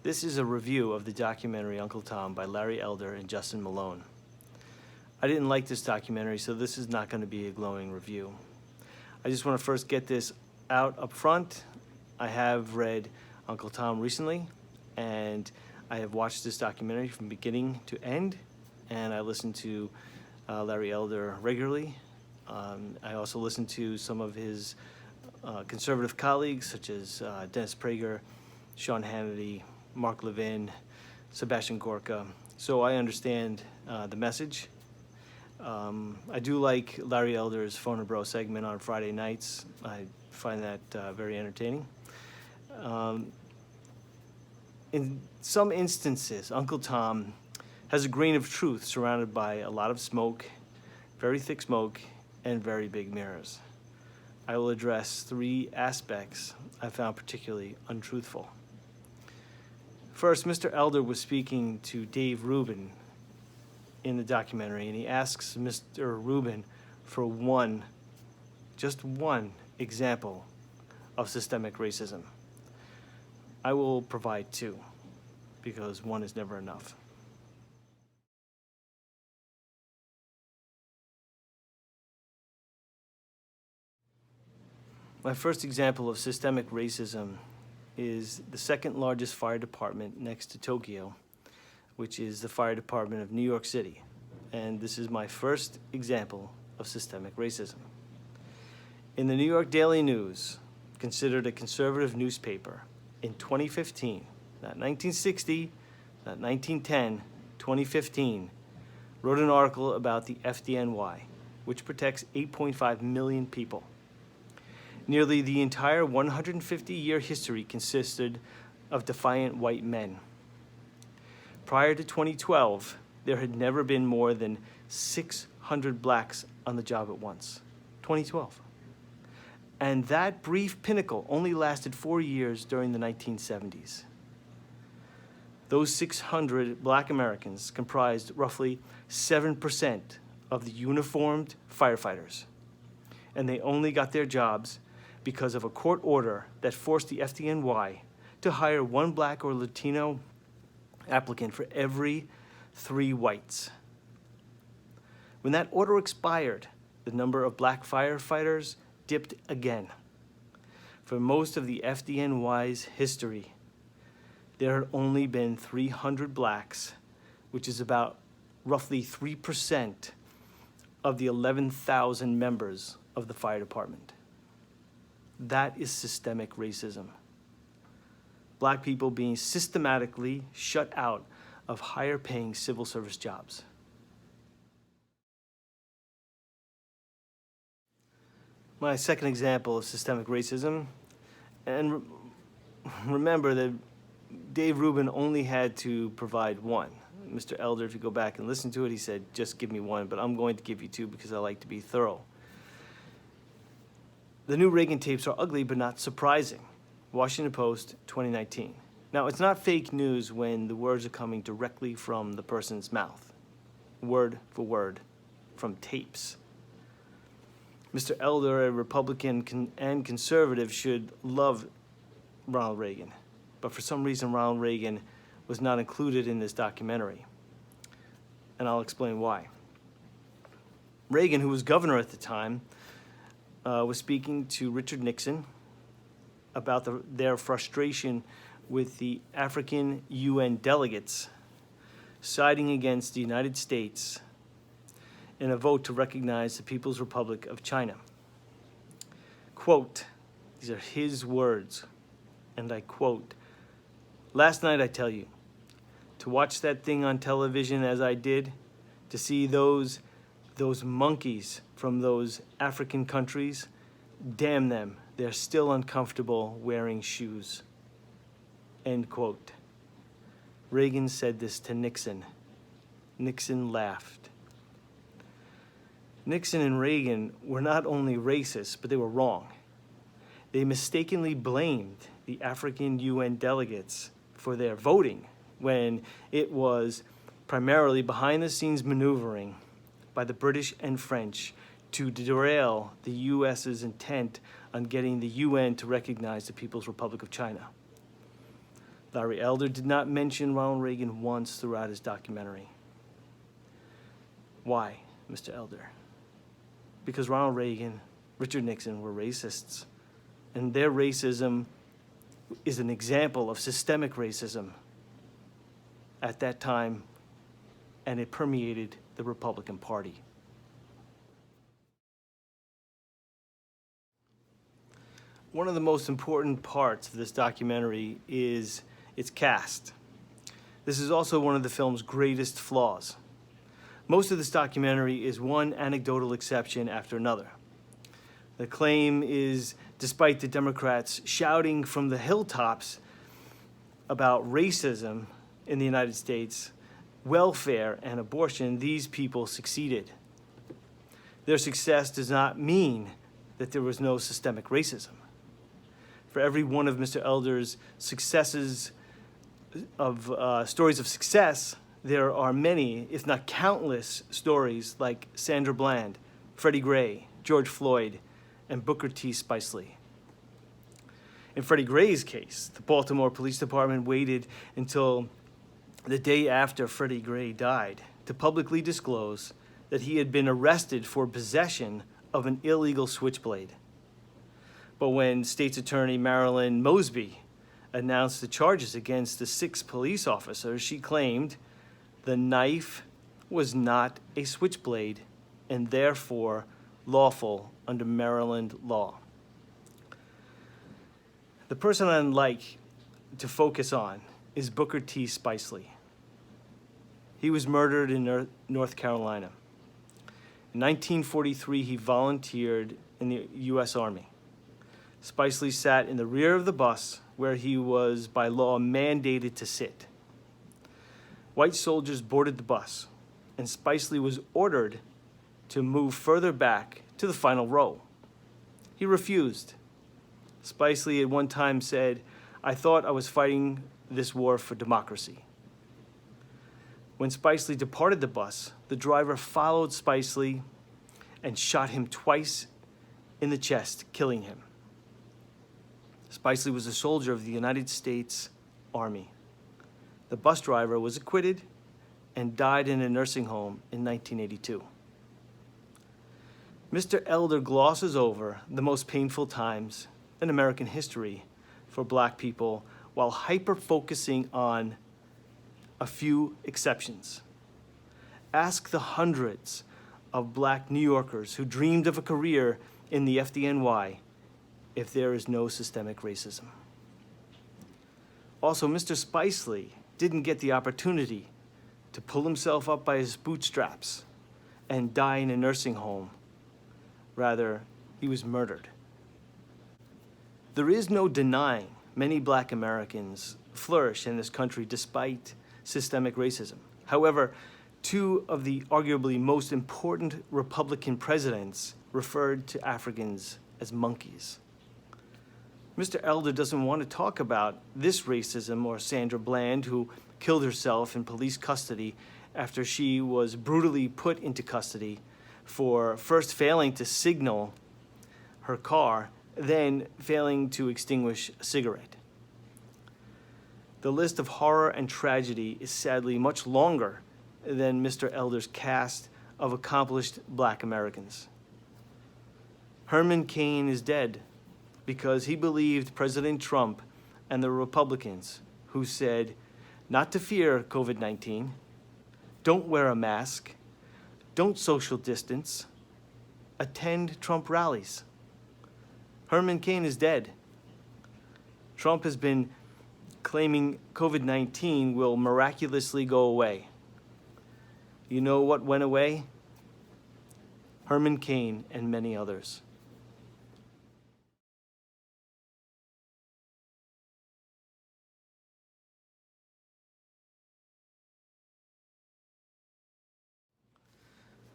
This is a review of the documentary Uncle Tom by Larry Elder and Justin Malone. I didn't like this documentary, so this is not going to be a glowing review. I just want to first get this out up front. I have read Uncle Tom recently, and I have watched this documentary from beginning to end, and I listen to Larry Elder regularly. I also listen to some of his conservative colleagues, such as Dennis Prager, Sean Hannity, Mark Levin, Sebastian Gorka. So I understand the message. I do like Larry Elder's Phone and Bro segment on Friday nights. I find that very entertaining. In some instances, Uncle Tom has a grain of truth surrounded by a lot of smoke, very thick smoke, and very big mirrors. I will address three aspects I found particularly untruthful. First, Mr. Elder was speaking to Dave Rubin in the documentary, and he asks Mr. Rubin for just one example of systemic racism. I will provide two, because one is never enough. My first example of systemic racism is the second largest fire department next to Tokyo, which is the fire department of New York City. And this is my first example of systemic racism. In the New York Daily News, considered a conservative newspaper, in 2015, not 1960, not 1910, 2015, wrote an article about the FDNY, which protects 8.5 million people. Nearly the entire 150-year history consisted of defiant white men. Prior to 2012, there had never been more than 600 blacks on the job at once. 2012. And that brief pinnacle only lasted 4 years during the 1970s. Those 600 black Americans comprised roughly 7% of the uniformed firefighters. And they only got their jobs because of a court order that forced the FDNY to hire one black or Latino applicant for every 3 whites. When that order expired, the number of black firefighters dipped again. For most of the FDNY's history, there had only been 300 blacks, which is about roughly 3% of the 11,000 members of the fire department. That is systemic racism. Black people being systematically shut out of higher paying civil service jobs. My second example of systemic racism, and remember that Dave Rubin only had to provide one. Mr. Elder, if you go back and listen to it, he said, just give me one, but I'm going to give you two because I like to be thorough. The new Reagan tapes are ugly but not surprising. Washington Post, 2019. Now, it's not fake news when the words are coming directly from the person's mouth, word for word, from tapes. Mr. Elder, a Republican and conservative, should love Ronald Reagan, but for some reason Ronald Reagan was not included in this documentary, and I'll explain why. Reagan, who was governor at the time, was speaking to Richard Nixon about their frustration with the African UN delegates siding against the United States in a vote to recognize the People's Republic of China. Quote, these are his words, and I quote, "Last night, I tell you, to watch that thing on television as I did, to see those monkeys from those African countries, damn them, they're still uncomfortable wearing shoes." End quote. Reagan said this to Nixon. Nixon laughed. Nixon and Reagan were not only racist, but they were wrong. They mistakenly blamed the African UN delegates for their voting when it was primarily behind-the-scenes maneuvering by the British and French to derail the U.S.'s intent on getting the UN to recognize the People's Republic of China. Larry Elder did not mention Ronald Reagan once throughout his documentary. Why, Mr. Elder? Because Ronald Reagan, Richard Nixon were racists, and their racism is an example of systemic racism at that time, and it permeated the Republican Party. One of the most important parts of this documentary is its cast. This is also one of the film's greatest flaws. Most of this documentary is one anecdotal exception after another. The claim is, despite the Democrats shouting from the hilltops about racism in the United States, welfare, and abortion, these people succeeded. Their success does not mean that there was no systemic racism. For every one of Mr. Elder's successes stories of success, there are many, if not countless, stories like Sandra Bland, Freddie Gray, George Floyd, and Booker T. Spicely. In Freddie Gray's case, the Baltimore Police Department waited until the day after Freddie Gray died to publicly disclose that he had been arrested for possession of an illegal switchblade. But when State's Attorney Marilyn Mosby announced the charges against the 6 police officers, she claimed the knife was not a switchblade and therefore lawful under Maryland law. The person I'd like to focus on is Booker T. Spicely. He was murdered in North Carolina. In 1943, he volunteered in the U.S. Army. Spicely sat in the rear of the bus where he was by law mandated to sit. White soldiers boarded the bus, and Spicely was ordered to move further back to the final row. He refused. Spicely at one time said, "I thought I was fighting this war for democracy." When Spicely departed the bus, the driver followed Spicely and shot him twice in the chest, killing him. Spicely was a soldier of the United States Army. The bus driver was acquitted and died in a nursing home in 1982. Mr. Elder glosses over the most painful times in American history for Black people while hyper-focusing on a few exceptions. Ask the hundreds of Black New Yorkers who dreamed of a career in the FDNY if there is no systemic racism. Also, Mr. Spicely didn't get the opportunity to pull himself up by his bootstraps and die in a nursing home. Rather, he was murdered. There is no denying many Black Americans flourish in this country despite systemic racism. However, 2 of the arguably most important Republican presidents referred to Africans as monkeys. Mr. Elder doesn't want to talk about this racism or Sandra Bland, who killed herself in police custody after she was brutally put into custody for first failing to signal her car, then failing to extinguish a cigarette. The list of horror and tragedy is sadly much longer than Mr. Elder's cast of accomplished Black Americans. Herman Cain is dead because he believed President Trump and the Republicans who said not to fear COVID-19, don't wear a mask, don't social distance, attend Trump rallies. Herman Cain is dead. Trump has been claiming COVID-19 will miraculously go away. You know what went away? Herman Cain and many others.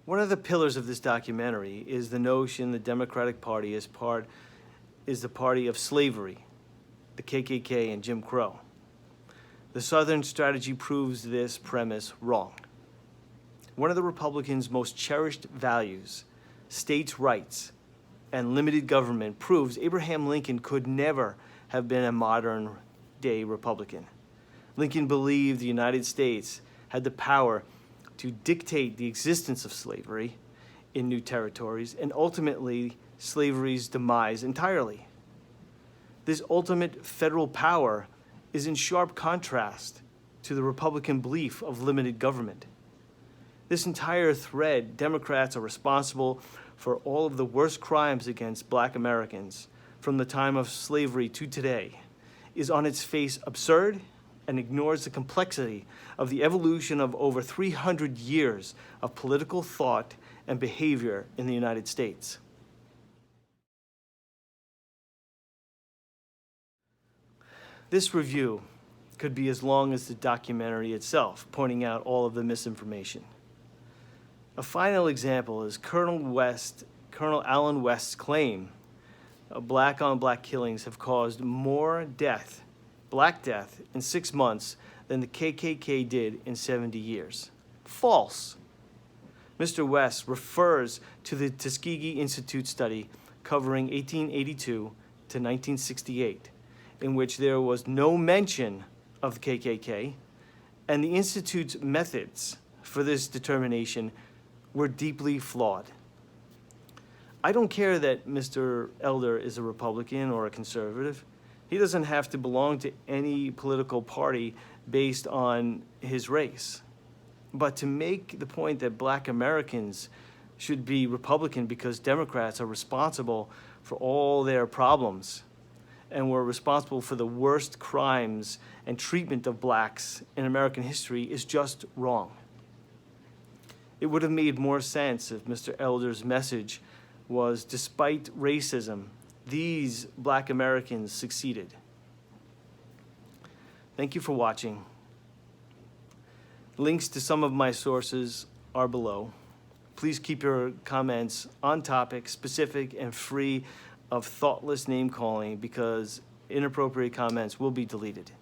One of the pillars of this documentary is the notion the Democratic Party is the party of slavery, the KKK and Jim Crow. The Southern strategy proves this premise wrong. One of the Republicans' most cherished values, states' rights and limited government, proves Abraham Lincoln could never have been a modern-day Republican. Lincoln believed the United States had the power to dictate the existence of slavery in new territories and ultimately slavery's demise entirely. This ultimate federal power is in sharp contrast to the Republican belief of limited government. This entire thread, Democrats are responsible for all of the worst crimes against Black Americans from the time of slavery to today, is on its face absurd and ignores the complexity of the evolution of over 300 years of political thought and behavior in the United States. This review could be as long as the documentary itself, pointing out all of the misinformation. A final example is Colonel Allen West's claim of black-on-black killings have caused more death, black death, in 6 months than the KKK did in 70 years. False. Mr. West refers to the Tuskegee Institute study covering 1882 to 1968, in which there was no mention of the KKK, and the Institute's methods for this determination were deeply flawed. I don't care that Mr. Elder is a Republican or a conservative. He doesn't have to belong to any political party based on his race. But to make the point that Black Americans should be Republican because Democrats are responsible for all their problems and were responsible for the worst crimes and treatment of blacks in American history is just wrong. It would have made more sense if Mr. Elder's message was, despite racism, these Black Americans succeeded. Thank you for watching. Links to some of my sources are below. Please keep your comments on topic, specific, and free of thoughtless name-calling because inappropriate comments will be deleted.